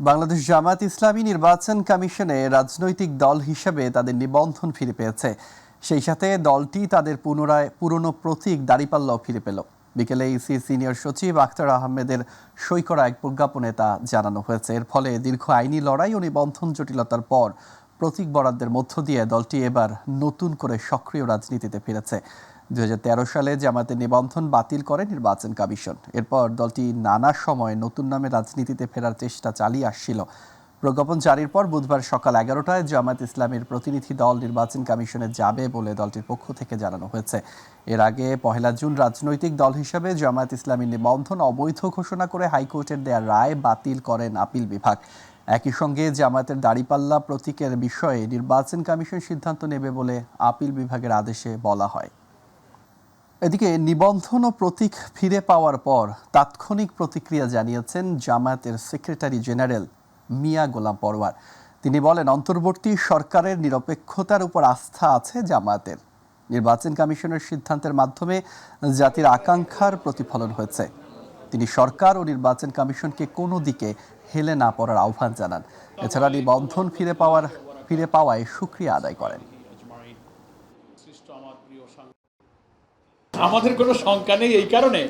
বাংলাদেশ জামায়াত ইসলামী নির্বাচন কমিশনে রাজনৈতিক দল হিসেবে তাদের নিবন্ধন ফিরে পেয়েছে। সেই সাথে দলটি তাদের পুরনো প্রতীক দাঁড়িপাল্লাও ফিরে পেল। বিকেলে ইসি সিনিয়র সচিব আখতার আহমেদের সই করা এক প্রজ্ঞাপনে তা জানানো হয়েছে। এর ফলে দীর্ঘ আইনি লড়াই ও নিবন্ধন জটিলতার পর প্রতীক বরাদ্দের মধ্য দিয়ে দলটি এবার নতুন করে সক্রিয় রাজনীতিতে ফিরেছে। 2013 সালে জামায়াতের নিবন্ধন বাতিল করে নির্বাচন কমিশন। এরপর দলটি নানা সময় নতুন নামে রাজনীতিতে ফেরার চেষ্টা চালিয়ে আসছিল। প্রজ্ঞাপন জারির পর বুধবার সকাল 11টায় জামায়াত ইসলামের প্রতিনিধি দল নির্বাচন কমিশনে যাবে বলে দলটির পক্ষ থেকে জানানো হয়েছে। এর আগে 1 জুন রাজনৈতিক দল হিসেবে জামায়াত ইসলামীর নিবন্ধন অবৈধ ঘোষণা করে হাইকোর্টের দেয়া রায় বাতিল করেন আপিল বিভাগ। একই সঙ্গে জামায়াতের দাঁড়িপাল্লা প্রতীকের বিষয়ে নির্বাচন কমিশন সিদ্ধান্ত নেবে বলে আপিল বিভাগের আদেশে বলা হয়। এদিকে নিবন্ধন ও প্রতীক ফিরে পাওয়ার পর তাৎক্ষণিক প্রতিক্রিয়া জানিয়েছেন জামায়াতের সেক্রেটারি জেনারেল মিয়া গোলাম পরওয়ার। তিনি বলেন, অন্তর্বর্তী সরকারের নিরপেক্ষতার উপর আস্থা আছে জামায়াতের। নির্বাচন কমিশনের সিদ্ধান্তের মাধ্যমে জাতির আকাঙ্ক্ষার প্রতিফলন হয়েছে। তিনি সরকার ও নির্বাচন কমিশনকে কোনো দিকে হেলে না পড়ার আহ্বান জানান। এছাড়া নিবন্ধন ফিরে পাওয়ায় শুকরিয়া আদায় করেন। আমাদের কোনো শঙ্কা নেই, এই কারণে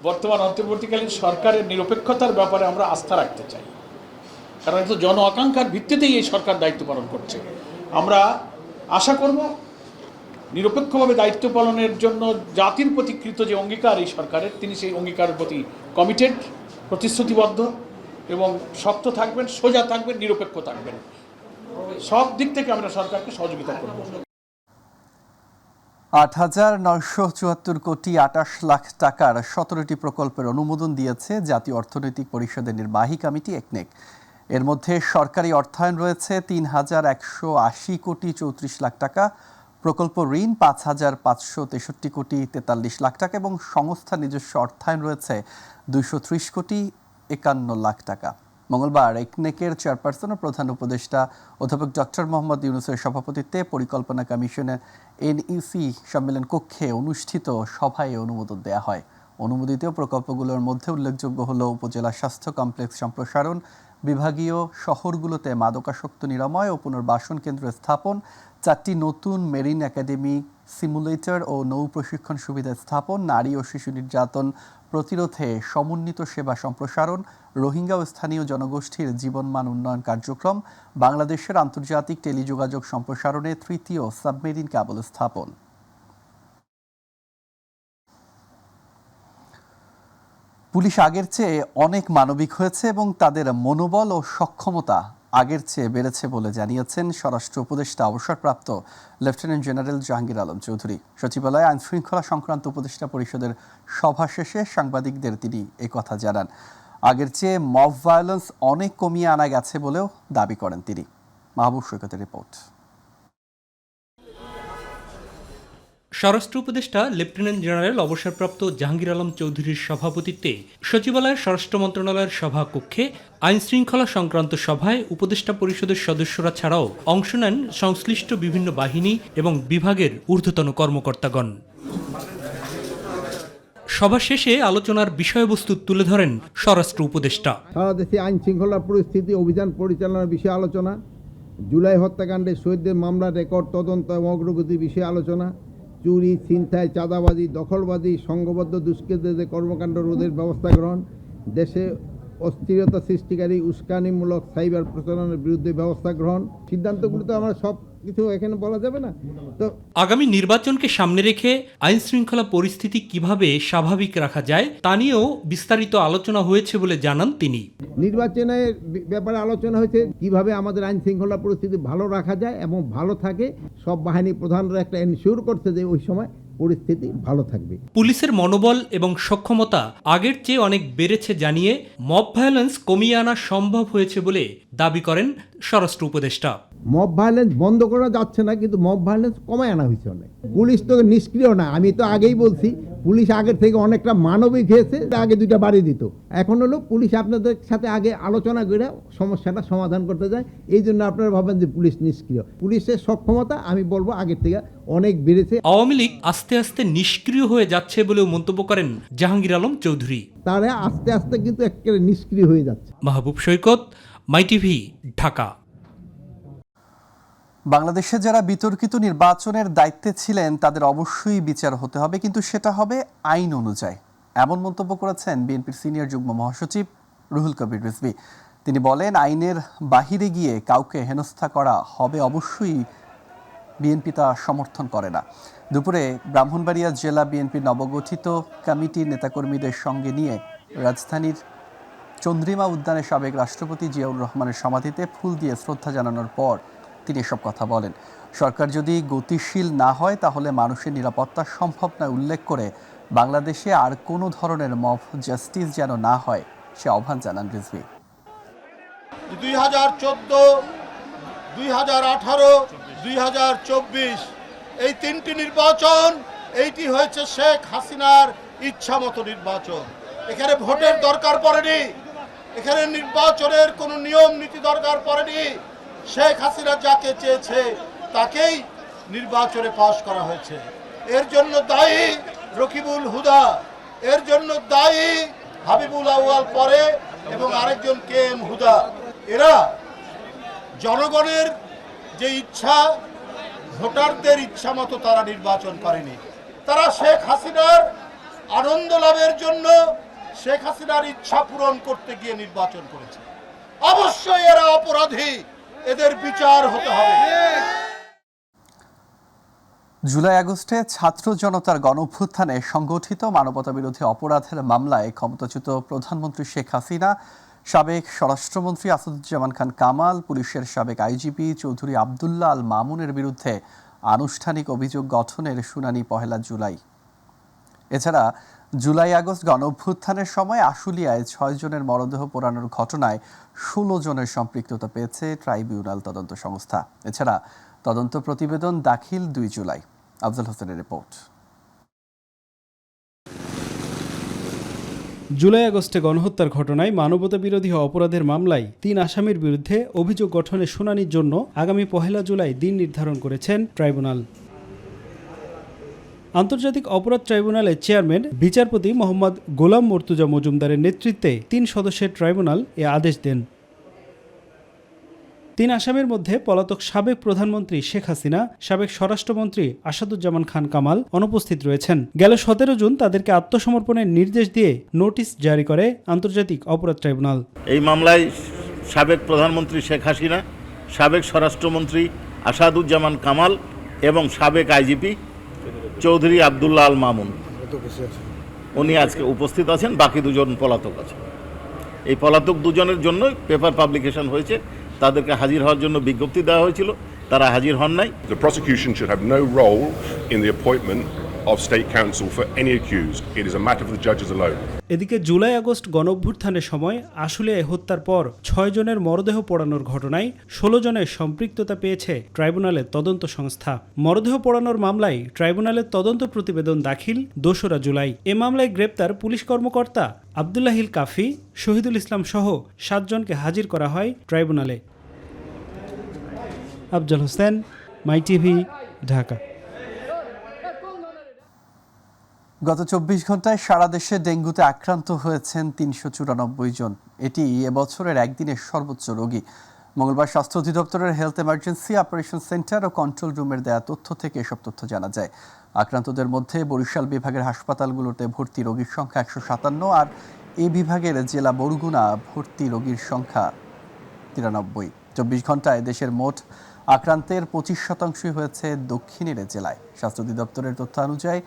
বর্তমান অন্তর্বর্তীকালীন সরকারের নিরপেক্ষতার ব্যাপারে আমরা আস্থা রাখতে চাই, কারণ এটা জন আকাঙ্ক্ষার ভিত্তিতেই এই সরকার দায়িত্ব পালন করছে। আমরা আশা করব নিরপেক্ষভাবে দায়িত্ব পালনের জন্য জাতির প্রতি কৃত যে অঙ্গীকার এই সরকারের, তিনি সেই অঙ্গীকারের প্রতি কমিটেড, প্রতিশ্রুতিবদ্ধ এবং শক্ত থাকবেন, সোজা থাকবেন, নিরপেক্ষ থাকবেন। সব দিক থেকে আমরা সরকারকে সহযোগিতা করব। 8,974 কোটি 28 লাখ টাকার 17টি প্রকল্পের অনুমোদন দিয়েছে জাতীয় অর্থনৈতিক পরিষদের নির্বাহী কমিটি একনেক। এর মধ্যে সরকারি অর্থায়ন রয়েছে 3,180 কোটি 34 লাখ টাকা, প্রকল্প ঋণ 5,563 কোটি 43 লাখ টাকা এবং সংস্থা নিজস্ব অর্থায়ন রয়েছে 230 কোটি 51 লাখ টাকা। মঙ্গলবার একনেকের চেয়ারপারসন ও প্রধান উপদেষ্টা অধ্যাপক ডক্টর মোহাম্মদ ইউনূসের সভাপতিত্বে পরিকল্পনা কমিশনের NEC সম্মেলন কক্ষে অনুষ্ঠিত সভায় অনুমোদন দেওয়া হয়। অনুমোদিত প্রকল্পগুলোর মধ্যে উল্লেখযোগ্য হল উপজেলা স্বাস্থ্য কমপ্লেক্স সম্প্রসারণ, বিভাগীয় শহরগুলোতে মাদকাসক্ত নিরাময় ও পুনর্বাসন কেন্দ্র স্থাপন, 4টি নতুন মেরিন একাডেমি, সিমুলেটর ও নৌ প্রশিক্ষণ সুবিধা স্থাপন, নারী ও শিশু নির্যাতন প্রতিরোধে সমন্বিত সেবা সম্প্রসারণ, রোহিঙ্গা ও স্থানীয় জনগোষ্ঠীর জীবনমান উন্নয়ন কার্যক্রম, বাংলাদেশের আন্তর্জাতিক টেলিযোগাযোগ সম্প্রসারণে 3য় সাবমেরিন কেবল স্থাপন। পুলিশ আগের চেয়ে অনেক মানবিক হয়েছে এবং তাদের মনোবল ও সক্ষমতা আগের চেয়ে বেড়েছে বলে জানিয়েছেন স্বরাষ্ট্র উপদেষ্টা অবসরপ্রাপ্ত লেফটেন্যান্ট জেনারেল জাহাঙ্গীর আলম চৌধুরী। সচিবালয়ে আইনশৃঙ্খলা সংক্রান্ত উপদেষ্টা পরিষদের সভা শেষে সাংবাদিকদের তিনি একথা জানান। আগের চেয়ে মব ভায়োলেন্স অনেক কমিয়ে আনা গেছে বলেও দাবি করেন তিনি। মাহবুব সৈকতের রিপোর্ট। স্বরাষ্ট্র উপদেষ্টা লেফটেন্যান্ট জেনারেল অবসরপ্রাপ্ত জাহাঙ্গীর আলম চৌধুরীর সভাপতিত্বে সচিবালয়ের স্বরাষ্ট্র মন্ত্রণালয়ের সভাকক্ষে আইনশৃঙ্খলা সংক্রান্ত সভায় উপদেষ্টা পরিষদের সদস্যরা ছাড়াও অংশ নেন সংশ্লিষ্ট বিভিন্ন বাহিনী এবং বিভাগের ঊর্ধ্বতন কর্মকর্তাগণ। সভা শেষে আলোচনার বিষয়বস্তু তুলে ধরেন স্বরাষ্ট্র উপদেষ্টা। সারা দেশে আইন শৃঙ্খলা পরিস্থিতি, অভিযান পরিচালনার বিষয়ে আলোচনা, জুলাই হত্যাকাণ্ডে শহীদদের মামলার রেকর্ড তদন্ত এবং অগ্রগতির বিষয়ে আলোচনা, চুরি, ছিনতাই, চাঁদাবাজি, দখলবাজি, সংঘবদ্ধ দুষ্কৃতীদের কর্মকাণ্ড রোধের ব্যবস্থা গ্রহণ, দেশে অস্থিরতা সৃষ্টিকারী উস্কানিমূলক সাইবার প্রচারণের বিরুদ্ধে ব্যবস্থা গ্রহণ। সিদ্ধান্তগুলো তো আমরা সব কিছু এখানে বলা যাবে না। তো আগামী নির্বাচনকে সামনে রেখে আইন শৃঙ্খলা পরিস্থিতি কিভাবে স্বাভাবিক রাখা যায় তা নিয়েও বিস্তারিত আলোচনা হয়েছে বলে জানান তিনি। নির্বাচনের ব্যাপারে আলোচনা হয়েছে কিভাবে আমাদের আইন শৃঙ্খলা পরিস্থিতি ভালো রাখা যায় এবং ভালো থাকে। সব বাহিনী প্রধানরা একটা এনশিওর করছে যে ওই সময় পরিস্থিতি ভালো থাকবে। পুলিশের মনোবল এবং সক্ষমতা আগের চেয়ে অনেক বেড়েছে জানিয়ে মব ভায়োলেন্স কমিয়ে আনা সম্ভব হয়েছে বলে দাবি করেন স্বরাষ্ট্র উপদেষ্টা। মব ভায়োলেন্স বন্ধ করা যাচ্ছে না, কিন্তু মব ভায়োলেন্স কমায় আনা হয়েছে অনেক। পুলিশ তো নিষ্ক্রিয় না, আমি তো আগেই বলছি পুলিশ আগের থেকে অনেকটা মানবিক হয়েছে। আগে 2টা বাড়ি দিত, এখন হলো পুলিশ আপনাদের সাথে আগে আলোচনা করে সমস্যাটা সমাধান করতে যায়। এই জন্য আপনারা ভাবেন যে পুলিশ নিষ্ক্রিয়। পুলিশের সক্ষমতা আমি বলবো আগের থেকে অনেক বেড়েছে। আওয়ামী লীগ আস্তে আস্তে নিষ্ক্রিয় হয়ে যাচ্ছে বলেও মন্তব্য করেন জাহাঙ্গীর আলম চৌধুরী। তারা আস্তে আস্তে কিন্তু একেবারে নিষ্ক্রিয় হয়ে যাচ্ছে। মাহবুব সৈকত, মাই টিভি, ঢাকা। বাংলাদেশে যারা বিতর্কিত নির্বাচনের দায়িত্বে ছিলেন তাদের অবশ্যই বিচার হতে হবে, কিন্তু সেটা হবে আইন অনুযায়ী। এমন মন্তব্য করেছেন বিএনপির সিনিয়র যুগ্ম মহাসচিব রুহুল কবির রিজভী। তিনি বলেন, আইনের বাহিরে গিয়ে কাউকে হেনস্থা করা হবে অবশ্যই বিএনপি তা সমর্থন করে না। দুপুরে ব্রাহ্মণবাড়িয়া জেলা বিএনপির নবগঠিত কমিটির নেতাকর্মীদের সঙ্গে নিয়ে রাজধানীর চন্দ্রিমা উদ্যানে সাবেক রাষ্ট্রপতি জিয়াউর রহমানের সমাধিতে ফুল দিয়ে শ্রদ্ধা জানানোর পর তিনি এসব কথা বলেন। সরকার যদি গতিশীল না হয় তাহলে মানুষের নিরাপত্তা সম্ভব নয় উল্লেখ করে বাংলাদেশে আর কোনো ধরনের মব জাস্টিস যেন না হয় সে আহ্বান জানান রিজভী। 2014, 2018, 2024 এই তিনটি নির্বাচন, এইটি হয়েছে শেখ হাসিনার ইচ্ছামতো নির্বাচন। এখানে ভোটের দরকার পড়েনি, এখানে নির্বাচনের কোনো নিয়ম নীতি দরকার পড়েনি। শেখ হাসিনা যাকে চেয়েছে তাকেই নির্বাচনে পাশ করা হয়েছে। এর জন্য দায়ী রকিবুল হুদা, এর জন্য দায়ী হাবিবুল আউয়াল পরে এবং আরেকজন KM হুদা। এরা জনগণের যে ইচ্ছা, ভোটারদের ইচ্ছা মতো তারা নির্বাচন করেনি। তারা শেখ হাসিনার আনন্দ লাভের জন্য, শেখ হাসিনার ইচ্ছা পূরণ করতে গিয়ে নির্বাচন করেছে। অবশ্যই এরা অপরাধী, এদের বিচার হতে হবে। জুলাই আগস্টে ছাত্র জনতার গণঅভ্যুত্থানে সংগঠিত মানবতাবিরোধী অপরাধের মামলায় ক্ষমতাচ্যুত প্রধানমন্ত্রী শেখ হাসিনা, সাবেক স্বরাষ্ট্রমন্ত্রী আসাদুজ্জামান খান কামাল, পুলিশের সাবেক আইজিপি চৌধুরী আবদুল্লাহ আল মামুনের বিরুদ্ধে আনুষ্ঠানিক অভিযোগ গঠনের শুনানি 1 জুলাই। এছাড়া জুলাই আগস্ট গণঅভ্যুত্থানের সময় আশুলিয়ায় 6 জনের মরদেহ পোড়ানোর ঘটনায় 16 জনের সম্পৃক্ততা পেয়েছে ট্রাইব্যুনাল তদন্ত সংস্থা। এছাড়া তদন্ত প্রতিবেদন দাখিল 2 জুলাই। আফজল হোসেনের রিপোর্ট। জুলাই আগস্টে গণহত্যার ঘটনায় মানবতাবিরোধী অপরাধের মামলায় 3 আসামির বিরুদ্ধে অভিযোগ গঠনের শুনানির জন্য আগামী 1 জুলাই দিন নির্ধারণ করেছেন ট্রাইব্যুনাল। আন্তর্জাতিক অপরাধ ট্রাইব্যুনালের চেয়ারম্যান বিচারপতি মোহাম্মদ গোলাম মর্তুজা মজুমদারের নেতৃত্বে 3 সদস্যের ট্রাইব্যুনাল এ আদেশ দেন। 3 আসামির মধ্যে পলাতক সাবেক প্রধানমন্ত্রী শেখ হাসিনা, সাবেক স্বরাষ্ট্রমন্ত্রী আসাদুজ্জামান খান কামাল অনুপস্থিত রয়েছেন। গেল 17 জুন তাদেরকে আত্মসমর্পণের নির্দেশ দিয়ে নোটিশ জারি করে আন্তর্জাতিক অপরাধ ট্রাইব্যুনাল। এই মামলায় সাবেক প্রধানমন্ত্রী শেখ হাসিনা, সাবেক স্বরাষ্ট্রমন্ত্রী আসাদুজ্জামান কামাল এবং সাবেক আইজিপি চৌধুরী আবদুল্লাহ আল মামুন উনি আজকে উপস্থিত আছেন। বাকি 2 জন পলাতক আছেন। এই পলাতক 2 জনের জন্য পেপার পাবলিকেশন হয়েছে। তাদেরকে হাজির হওয়ার জন্য বিজ্ঞপ্তি দেওয়া হয়েছিল, তারা হাজির হন নাই। The prosecution should have no role in the appointment of state counsel for any accused. It is a matter for the judges alone. এদিকে জুলাই আগস্ট গণঅভ্যুত্থানের সময় আশুলিয়ায় হত্যার পর 6 জনের মরদেহ পোড়ানোর ঘটনায় 16 জনের সম্পৃক্ততা পেয়েছে ট্রাইব্যুনালের তদন্ত সংস্থা। মরদেহ পোড়ানোর মামলায় ট্রাইব্যুনালের তদন্ত প্রতিবেদন দাখিল 2 জুলাই। এ মামলায় গ্রেপ্তার পুলিশ কর্মকর্তা আবদুল্লাহিল কাফি, শহীদুল ইসলাম সহ 7 জনকে হাজির করা হয় ট্রাইব্যুনালে। আফজল হোসেন, মাই টিভি, ঢাকা। গত 24 ঘন্টায় সারা দেশে ডেঙ্গুতে আক্রান্ত হয়েছেন 394 জন। এটি এবছরের একদিনের সর্বোচ্চ রোগী। মঙ্গলবার স্বাস্থ্য অধিদপ্তরের হেলথ এমার্জেন্সি অপারেশন সেন্টার ও কন্ট্রোল রুমের দেয়া তথ্য থেকে এসব তথ্য জানা যায়। আক্রান্তদের মধ্যে বরিশাল বিভাগের হাসপাতালগুলোতে ভর্তি রোগীর সংখ্যা 157, আর এই বিভাগের জেলা বরগুনা ভর্তি রোগীর সংখ্যা 93। 24 ঘন্টায় দেশের মোট আক্রান্তের 25% হয়েছে দক্ষিণের জেলায়। স্বাস্থ্য অধিদপ্তরের তথ্য অনুযায়ী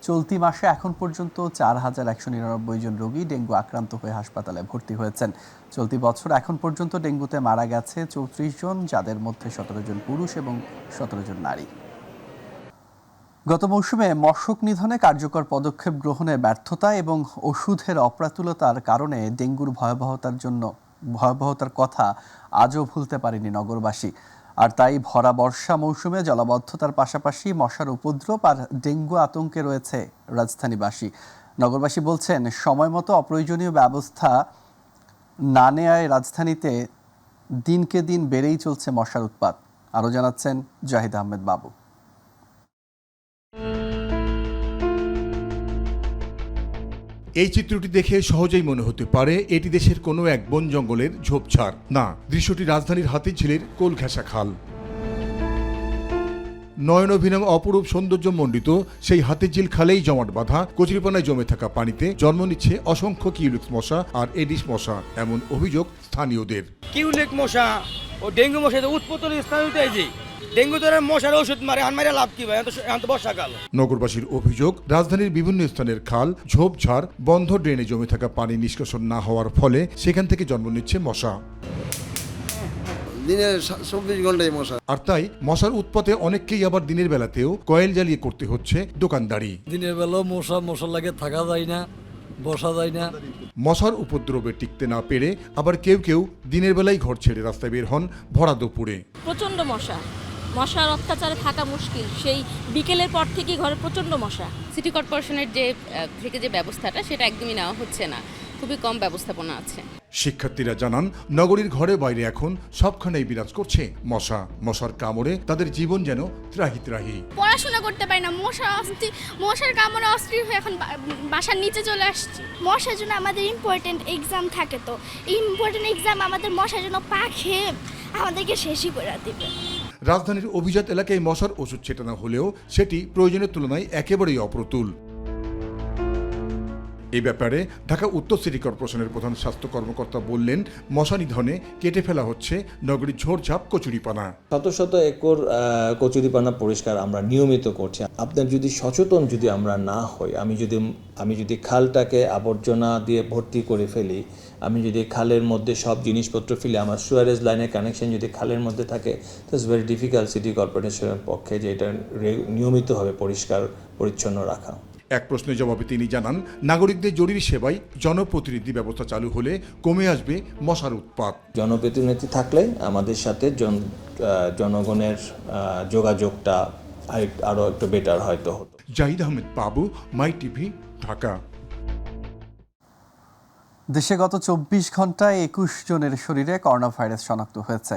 চলতি মাসে এখন পর্যন্ত 4199 জন রোগী ডেঙ্গু আক্রান্ত হয়ে হাসপাতালে ভর্তি হয়েছেন। চলতি বছর এখন পর্যন্ত ডেঙ্গুতে মারা গেছে 34 জন, যাদের মধ্যে 17 জন পুরুষ এবং 17 জন নারী। গত মৌসুমে মশক নিধনে কার্যকর পদক্ষেপ গ্রহণে ব্যর্থতা এবং ওষুধের অপ্রাতুলতার কারণে ডেঙ্গুর ভয়াবহতার কথা আজও ভুলতে পারেনি নগরবাসী। আর তাই ভরা বর্ষা মৌসুমে জলাবদ্ধতার পাশাপাশি মশার উপদ্রব আর ডেঙ্গু আতঙ্কে রয়েছে রাজধানীবাসী। নগরবাসী বলছেন, সময়মতো অপ্রয়োজনীয় ব্যবস্থা না নেয়ায় রাজধানীতে দিনকে দিন বেড়েই চলছে মশার উৎপাত। আরও জানাচ্ছেন জাহিদ আহমেদ বাবু। এই চিত্রটি দেখে সহজেই মনে হতে পারে এটি দেশের কোনো এক বন জঙ্গলের ঝোপঝাড়। না, দৃশ্যটি রাজধানীর হাতিঝিলের কোলঘেঁষা খাল। নয়নভিনং অপরূপ সৌন্দর্যমণ্ডিত সেই হাতিঝিল খালেই জমাট বাঁধা কচুরিপানায় জমে থাকা পানিতে জন্ম নিচ্ছে অসংখ্য কিউলিক্স মশা আর এডিস মশা, এমন অভিযোগ স্থানীয়দের। কিউলিক মশা ও ডেঙ্গু মশা উৎপত্তির স্থান উঠেছে। ডেঙ্গু ধরে মশার ওষুধ মারে মারে লাভ কি ভাই, এখন তো বর্ষাকাল। নগরবাসীর অভিযোগ, রাজধানীর বিভিন্ন স্থানের খাল, ঝোপঝাড়, বন্ধ ড্রেনে জমে থাকা পানি নিষ্কাশন না হওয়ার ফলে সেখান থেকে জন্ম নিচ্ছে মশা। দিনে 24 ঘন্টায় মশা। আর তাই মশার উৎপাতে অনেককেই আবার দিনের বেলাতেও কয়েল জ্বালিয়ে করতে হচ্ছে দোকানদারি। দিনের বেলাও মশা লাগে, থাকা যায় না, বসা যায় না। মশার উপদ্রবে টিকতে না পেরে আবার কেউ কেউ দিনের বেলায় ঘর ছেড়ে রাস্তায় বের হন ভরা দুপুরে। প্রচন্ড মশার অত্যাচারে থাকা মুশকিল। সেই বিকেলের পর থেকে ঘরে প্রচন্ড মশা। সিটি কর্পোরেশনের যে ব্যবস্থাটা সেটা একদমই নেওয়া হচ্ছে না, খুবই কম ব্যবস্থাপনা আছে। শিক্ষার্থীরা জানান, নগরীর ঘরে বাইরে এখন সবখানেই বিরাজ করছে মশা। মশার কামড়ে তাদের জীবন যেন ত্রাহি ত্রাহি। পড়াশোনা করতে পারি না, মশার কামড়ে অস্থির হয়ে এখন বাসার নিচে চলে আসছি। মশার জন্য আমাদের ইম্পর্টেন্ট এক্সাম থাকে, তো ইম্পর্টেন্ট এক্সাম আমাদের মশার জন্য পা খেয়ে আমাদেরকে শেষই করে দিবে। রাজধানীর অভিজাত এলাকায় মশার ওষুধ ছেটানো হলেও সেটি প্রয়োজনের তুলনায় একেবারেই অপ্রতুল। এই ব্যাপারে ঢাকা উত্তর সিটি কর্পোরেশনের প্রধান স্বাস্থ্য কর্মকর্তা বললেন, মশা নিধনে কেটে ফেলা হচ্ছে নগরীর ঝোড়ঝাপ কচুরিপানা। শত শত একর কচুরিপানা পরিষ্কার আমরা নিয়মিত করছি। আপনার যদি সচেতন যদি আমরা না হই, আমি যদি খালটাকে আবর্জনা দিয়ে ভর্তি করে ফেলি, আমি যদি খালের মধ্যে সব জিনিসপত্র ফেলি, আমার সুয়ারেজ লাইনের কানেকশন যদি খালের মধ্যে থাকে, ইটস ভেরি ডিফিকাল্ট সিটি কর্পোরেশনের পক্ষে যে এটা নিয়মিতভাবে পরিষ্কার পরিচ্ছন্ন রাখা। এক প্রশ্নের জবাবে তিনি জানান, নাগরিকদের জরুরি সেবায় জনপ্রতিনিধি ব্যবস্থা চালু হলে কমে আসবে মশার উৎপাত। জনপ্রতিনিধি থাকলে আমাদের সাথে জনগণের যোগাযোগটা আরও একটু বেটার হয়তো হতো। জাহিদ আহমেদ বাবু, মাই টিভি, ঢাকা। দেশে গত 24 ঘন্টায় 21 জনের শরীরে করোনা ভাইরাস শনাক্ত হয়েছে।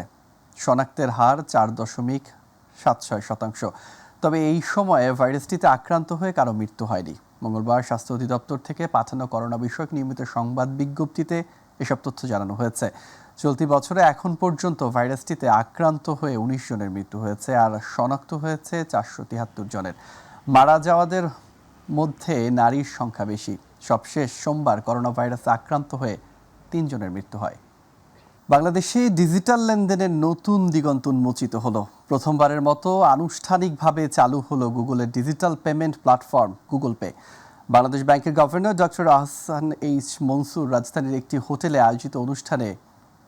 শনাক্তের হার 4.76%। তবে এই সময়ে ভাইরাসটিতে আক্রান্ত হয়ে কারো মৃত্যু হয়নি। মঙ্গলবার স্বাস্থ্য অধিদপ্তর থেকে পাঠানো করোনা বিষয়ক নিয়মিত সংবাদ বিজ্ঞপ্তিতে এসব তথ্য জানানো হয়েছে। চলতি বছরে এখন পর্যন্ত ভাইরাসটিতে আক্রান্ত হয়ে 19 জনের মৃত্যু হয়েছে আর শনাক্ত হয়েছে 473 জনের। মারা যাওয়াদের মধ্যে নারীর সংখ্যা বেশি। সবশেষ সোমবার করোনা ভাইরাসে আক্রান্ত হয়ে 3 জনের মৃত্যু হয়। বাংলাদেশে ডিজিটাল লেনদেনের নতুন দিগন্ত উন্মোচিত হলো। প্রথমবারের মতো আনুষ্ঠানিকভাবে চালু হলো গুগলের digital payment platform Google Pay. Bangladesh ব্যাংকের governor doctor Ahsan H Mansur রাজধানীর একটি হোটেলে আয়োজিত অনুষ্ঠানে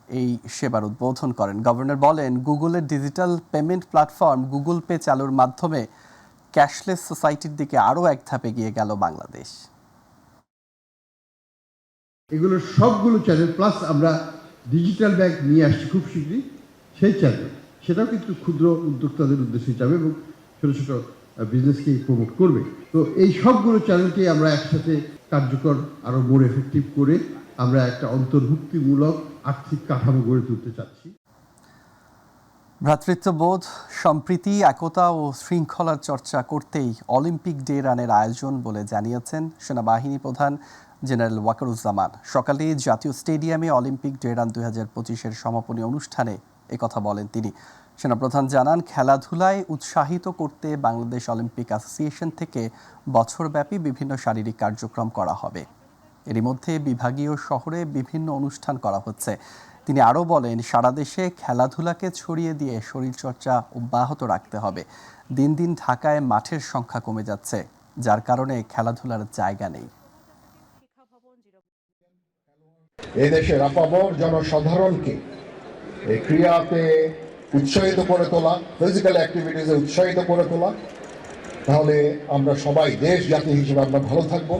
এই সেবার উদ্বোধন করেন। গভর্নর বলেন, গুগলের digital payment platform Google pay চালুর মাধ্যমে ক্যাশলেস সোসাইটির দিকে আরও এক ধাপে এগিয়ে গেল বাংলাদেশ। এগুলো সবগুলো চ্যানেল প্লাস আমরা ডিজিটাল ব্যাংক নিয়ে আসছি খুব শীঘ্রই, সেই চ্যানেল সেটাও কিন্তু ক্ষুদ্র উদ্যোক্তাদের উদ্দেশ্যে যাবে এবং ছোটো ছোটো বিজনেসকে প্রমোট করবে। তো এই সবগুলো চ্যানেলকে আমরা একসাথে কার্যকর আরও মোর এফেক্টিভ করে আমরা একটা অন্তর্ভুক্তিমূলক আর্থিক কাঠামো গড়ে তুলতে চাচ্ছি। ভ্রাতৃত্ববোধ, সম্প্রীতি, একতা ও শৃঙ্খলার চর্চা করতেই অলিম্পিক ডে রানের আয়োজন বলে জানিয়েছেন সেনাবাহিনী প্রধান জেনারেল ওয়াকারুজ্জামান। সকালে জাতীয় স্টেডিয়ামে অলিম্পিক ডে রান 2025-এর সমাপনী অনুষ্ঠানে একথা বলেন তিনি। সেনাপ্রধান জানান, খেলাধুলায় উৎসাহিত করতে বাংলাদেশ অলিম্পিক অ্যাসোসিয়েশন থেকে বছরব্যাপী বিভিন্ন শারীরিক কার্যক্রম করা হবে। এরই মধ্যে বিভাগীয় শহরে বিভিন্ন অনুষ্ঠান করা হচ্ছে। তিনি আরও বলেন, সারা দেশে খেলাধুলাকে ছড়িয়ে দিয়ে শরীরচর্চা অব্যাহত রাখতে হবে। দিন দিন ঢাকায় মাঠের সংখ্যা কমে যাচ্ছে, যার কারণে খেলাধুলার জায়গা নেই। এই দেশের আপামর জনসাধারণকে এই ক্রীড়াতে উৎসাহিত করে তোলা, ফিজিক্যাল অ্যাক্টিভিটিসে উৎসাহিত করে তোলা, তাহলে আমরা সবাই দেশ জাতি হিসেবে আমরা ভালো থাকবো।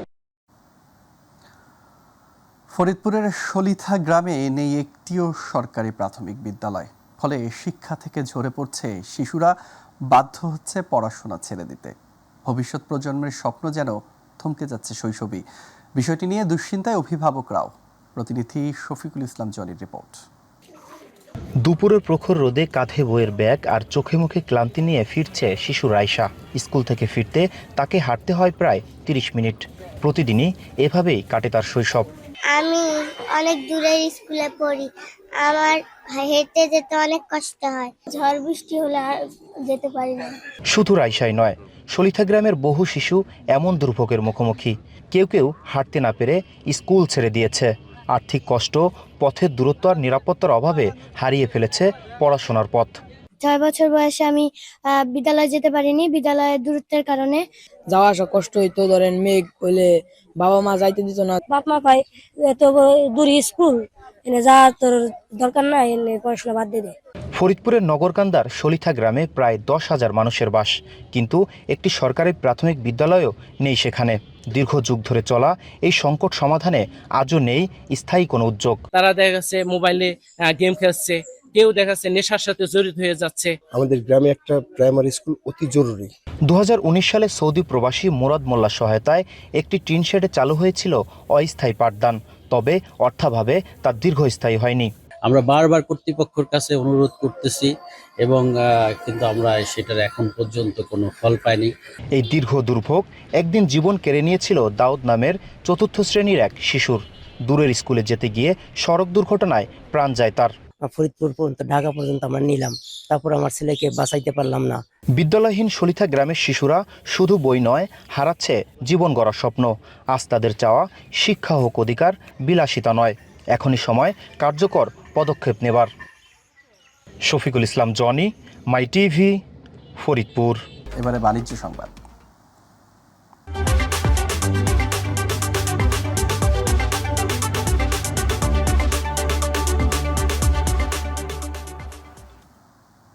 ফরিদপুরের সলিথা গ্রামে নেই একটিও সরকারি প্রাথমিক বিদ্যালয়। ফলে শিক্ষা থেকে ঝরে পড়ছে শিশুরা, বাধ্য হচ্ছে পড়াশোনা ছেড়ে দিতে। ভবিষ্যৎ প্রজন্মের স্বপ্ন যেন থমকে যাচ্ছে শৈশবেই। বিষয়টি নিয়ে দুশ্চিন্তায় অভিভাবকরাও। প্রতিনিধি শফিকুল ইসলাম জনির রিপোর্ট। দুপুরের প্রখর রোদে কাঁধে বইয়ের ব্যাগ আর চোখে মুখে ক্লান্তি নিয়ে ফিরছে শিশু রাইসা। স্কুল থেকে ফিরতে তাকে হাঁটতে হয় প্রায় 30 মিনিট। প্রতিদিনই এভাবেই কাটে তার শৈশব। আমি অনেক দূরের স্কুলে পড়ি, আমার হেঁটে যেতে অনেক কষ্ট হয়, ঝড় বৃষ্টি হলে আর যেতে পারি না। শুধু রাইসাই নয়, সলিথা গ্রামের বহু শিশু এমন দুর্ভোগের মুখোমুখি। কেউ কেউ হাঁটতে না পেরে স্কুল ছেড়ে দিয়েছে। আর্থিক কষ্ট, পথের দূরত্ব আর নিরাপত্তার অভাবে হারিয়ে ফেলেছে পড়াশোনার পথ। 6 বছর বয়সে আমি বিদ্যালয়ে যেতে পারিনি, বিদ্যালয়ের দূরত্বের কারণে। যাওয়া আসা কষ্ট হইতো, ধরেন মেঘ হইলে বাবা মা যাইতে দিত না। বাপ মা পাই এত দূরে স্কুল, এনে যা তোর দরকার নাই, এনে পড়াশোনা বাদ দিয়ে দেয়। ফরিদপুরের নগরকান্দার সলিথা গ্রামে প্রায় 10,000 মানুষের বাস, কিন্তু একটি সরকারি প্রাথমিক বিদ্যালয়ও নেই সেখানে। দীর্ঘ যুগ ধরে চলা এই সংকট সমাধানে আজও নেই স্থায়ী কোনো উদ্যোগ। তারা দেখা যাচ্ছে মোবাইলে গেম খেলছে, কেউ দেখা যাচ্ছে নেশার সাথে জড়িত হয়ে যাচ্ছে। আমাদের গ্রামে একটা প্রাইমারি স্কুল অতি জরুরি। 2019 সালে সৌদি প্রবাসী মুরাদ মোল্লার সহায়তায় একটি টিন শেডে চালু হয়েছিল অস্থায়ী পাঠদান, তবে অর্থাভাবে তা দীর্ঘস্থায়ী হয়নি। আমরা বারবার কর্তৃপক্ষের কাছে অনুরোধ করতেছি এবং কিন্তু আমরা সেটার এখন পর্যন্ত কোনো ফল পাইনি। এই দীর্ঘ দুর্ভোগ একদিন জীবন কেড়ে নিয়েছিল দাউদ নামের 4র্থ শ্রেণীর এক শিশুর। দূরের স্কুলে যেতে গিয়ে সড়ক দুর্ঘটনায় প্রাণ যায় তার। ফরিদপুর পর্যন্ত, ঢাকা পর্যন্ত আমরা নিলাম, তারপর আমার ছেলেকে বাঁচাইতে পারলাম না। বিদ্যালয়হীন সলিথা গ্রামের শিশুরা শুধু বই নয়, হারাচ্ছে জীবন গড়ার স্বপ্ন। আজ তাদের চাওয়া শিক্ষা হোক অধিকার, বিলাসিতা নয়। এখনই সময় কার্যকর পদক্ষেপ নেবার। শফিকুল ইসলাম জনি, মাই টিভি, ফরিদপুর। এবারে বাণিজ্য সংবাদ।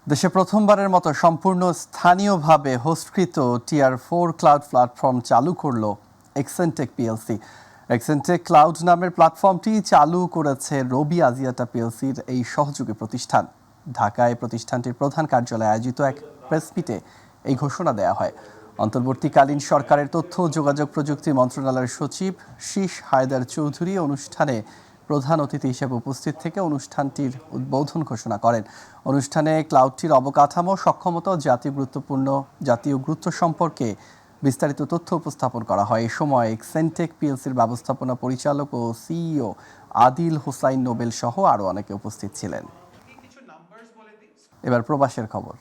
দেশে প্রথমবারের মতো সম্পূর্ণ স্থানীয়ভাবে হোস্টকৃত টিয়ার 4 ক্লাউড প্ল্যাটফর্ম চালু করল এক্সেনটেক পিএলসি। এক্সেনটেক ক্লাউড নামের প্ল্যাটফর্মটি চালু করেছে রবি আজিয়াটা পিএলসির এই সহযোগী প্রতিষ্ঠান। ঢাকায় প্রতিষ্ঠানটির প্রধান কার্যালয়ে আয়োজিত এক প্রেস মিটে এই ঘোষণা দেওয়া হয়। অন্তর্বর্তীকালীন সরকারের তথ্য ও যোগাযোগ প্রযুক্তি মন্ত্রণালয়ের সচিব শীষ হায়দার চৌধুরী অনুষ্ঠানে প্রধান অতিথি হিসেবে উপস্থিত থেকে অনুষ্ঠানটির উদ্বোধন ঘোষণা করেন। অনুষ্ঠানে ক্লাউডটির অবকাঠামো, সক্ষমতা ও জাতীয় গুরুত্ব সম্পর্কে বিস্তারিত তথ্য উপস্থাপন করা হয়। এ সময় এক্সেনটেক পিএলসির ব্যবস্থাপনা পরিচালক ও সিইও আদিল হোসাইন নোবেল সহ আরও অনেকে উপস্থিত ছিলেন। এবার প্রবাসের খবর।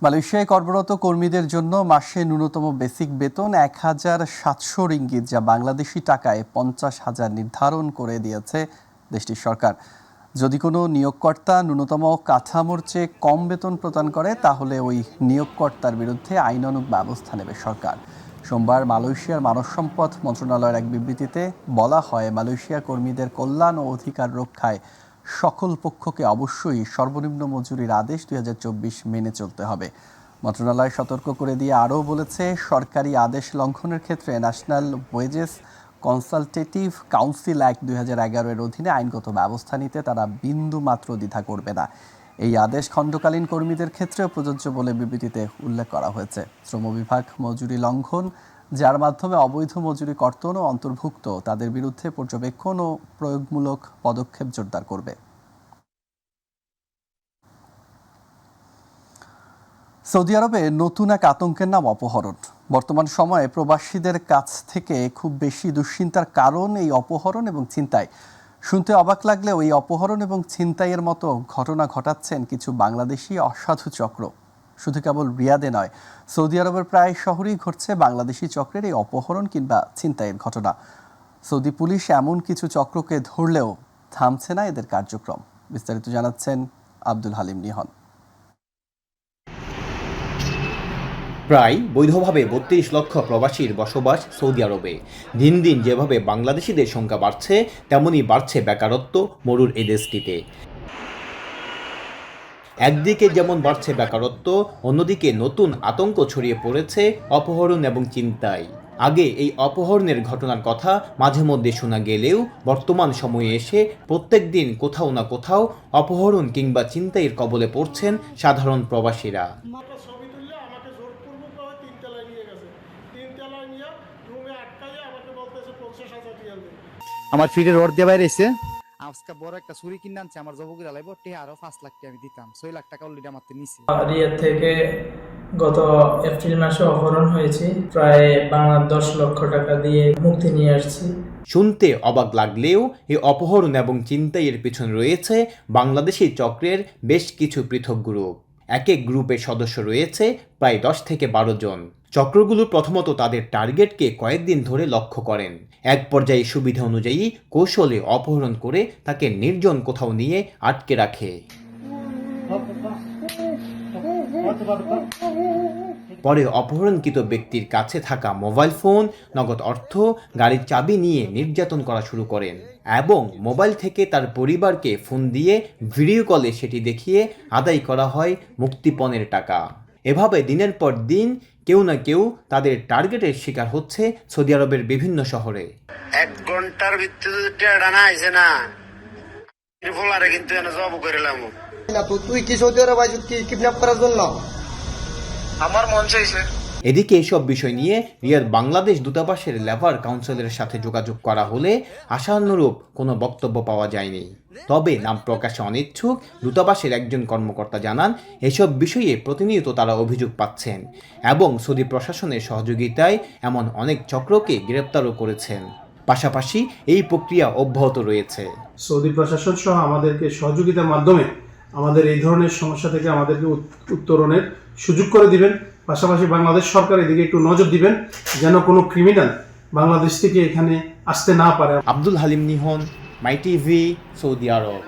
মালয়েশিয়ায় কর্মরত কর্মীদের জন্য মাসে ন্যূনতম বেসিক বেতন 1,700 রিঙ্গিত, যা বাংলাদেশি টাকায় 50,000 নির্ধারণ করে দিয়েছে দেশটির সরকার। যদি কোনো নিয়োগকর্তা ন্যূনতম কাঠামোর চেয়ে কম বেতন প্রদান করে, তাহলে ওই নিয়োগকর্তার বিরুদ্ধে আইনানুগ ব্যবস্থা নেবে সরকার। সোমবার মালয়েশিয়ার মানব সম্পদ মন্ত্রণালয়ের এক বিবৃতিতে বলা হয়, মালয়েশিয়া কর্মীদের কল্যাণ ও অধিকার রক্ষায় সকল পক্ষকে অবশ্যই সর্বনিম্ন মজুরির আদেশ 2024 মেনে চলতে হবে। মন্ত্রণালয় সতর্ক করে দিয়ে আরও বলেছে, সরকারি আদেশ লঙ্ঘনের ক্ষেত্রে national wages consultative council act 2011 এর অধীনে আইনগত ব্যবস্থা নিতে তারা বিন্দু মাত্র দ্বিধা করবে না। এই আদেশ খণ্ডকালীন কর্মীদের ক্ষেত্রেও প্রযোজ্য বলে বিবৃতিতে উল্লেখ করা হয়েছে। শ্রম বিভাগ মজুরি লঙ্ঘন, যার মাধ্যমে অবৈধ মজুরি কর্তনও অন্তর্ভুক্ত, তাদের বিরুদ্ধে পর্যবেক্ষণ ও প্রয়োগমূলক পদক্ষেপ জোরদার করবে। সৌদি আরবে নতুন এক আতঙ্কের নাম অপহরণ। বর্তমান সময়ে প্রবাসীদের কাছ থেকে খুব বেশি দুশ্চিন্তার কারণ এই অপহরণ এবং ছিনতাই। শুনতে অবাক লাগলেও এই অপহরণ এবং ছিনতাইয়ের মতো ঘটনা ঘটাচ্ছেন কিছু বাংলাদেশি অসাধু চক্র। শুধু কেবল রিয়াদে নয়, সৌদি আরবের প্রায় শহরেই ঘটছে বাংলাদেশি চক্রের এই অপহরণ কিংবা ছিনতাইয়ের ঘটনা। সৌদি পুলিশ এমন কিছু চক্রকে ধরলেও থামছে না এদের কার্যক্রম। বিস্তারিত জানাচ্ছেন আব্দুল হালিম নিহন। প্রায় বৈধভাবে 32 লক্ষ প্রবাসীর বসবাস সৌদি আরবে। দিন দিন যেভাবে বাংলাদেশিদের সংখ্যা বাড়ছে, তেমনই বাড়ছে বেকারত্ব মরুর এই দেশটিতে। একদিকে যেমন বাড়ছে বেকারত্ব, অন্যদিকে নতুন আতঙ্ক ছড়িয়ে পড়েছে অপহরণ এবং ছিনতাই। আগে এই অপহরণের ঘটনার কথা মাঝে মধ্যে শোনা গেলেও বর্তমান সময়ে এসে প্রত্যেক দিন কোথাও না কোথাও অপহরণ কিংবা ছিনতাইয়ের কবলে পড়ছেন সাধারণ প্রবাসীরা। আমার ফিটে রড দিয়ে বাইরে এসে আজকে বড় একটা ছুরি কিনে আনছে আমার জবগুলা লাগবে টিহা আরো 5 লাখ টাকা আমি দিতাম 6 লাখ টাকা অলরেডি আমার নিছে। রিয়াদ থেকে গত এপ্রিল মাসে অপহরণ হয়েছে, প্রায় বাংলার 10 লক্ষ টাকা দিয়ে মুক্তি নিয়ে আসছি। শুনতে অবাক লাগলেও এই অপহরণ এবং ছিনতাইয়ের পিছনে রয়েছে বাংলাদেশি চক্রের বেশ কিছু পৃথক গ্রুপ। এক এক গ্রুপের সদস্য রয়েছে প্রায় 10 থেকে 12 জন। চক্রগুলো প্রথমত তাদের টার্গেটকে কয়েকদিন ধরে লক্ষ্য করেন, এক পর্যায়ে সুবিধা অনুযায়ী কৌশলে অপহরণ করে তাকে নির্জন কোথাও নিয়ে আটকে রাখে। পরে অপহরণকৃত ব্যক্তির কাছে থাকা মোবাইল ফোন, নগদ অর্থ, গাড়ির চাবি নিয়ে নির্যাতন করা শুরু করেন এবং মোবাইল থেকে তার পরিবারকে ফোন দিয়ে ভিডিও কলে সেটি দেখিয়ে আদায় করা হয় মুক্তিপণের টাকা। এভাবে দিনের পর দিন কেউ না কেউ তাদের টার্গেটের শিকার হচ্ছে সৌদি আরবের বিভিন্ন শহরে। 1 ঘন্টার ভিতরে টানা আইছে না রিফলারে কিন্তু এনে জব করিলাম না। তো তুই কি সৌদি আরব আইছিস কি কিডন্যাপ করার জন্য? আমার মন চাইছে। এদিকে এসব বিষয় নিয়ে রিয়াদ বাংলাদেশ দূতাবাসের লেবার কাউন্সিলের সাথে যোগাযোগ করা হলে আশানুরূপ কোনো বক্তব্য পাওয়া যায়নি। তবে নাম প্রকাশে অনিচ্ছুক দূতাবাসের একজন কর্মকর্তা জানান, এসব বিষয়ে প্রতিনিয়ত তারা অভিযোগ পাচ্ছেন এবং সৌদি প্রশাসনের সহযোগিতায় এমন অনেক চক্রকে গ্রেপ্তারও করেছেন। পাশাপাশি এই প্রক্রিয়া অব্যাহত রয়েছে। সৌদি প্রশাসন সহ আমাদেরকে সহযোগিতার মাধ্যমে আমাদের এই ধরনের সমস্যা থেকে আমাদেরকে উত্তরণের সুযোগ করে দিবেন। পাশাপাশি বাংলাদেশ সরকার এদিকে একটু নজর দিবেন যেন কোনো ক্রিমিনাল বাংলাদেশ থেকে এখানে আসতে না পারে। আব্দুল হালিম নিহন, মাই টিভি, সৌদি আরব।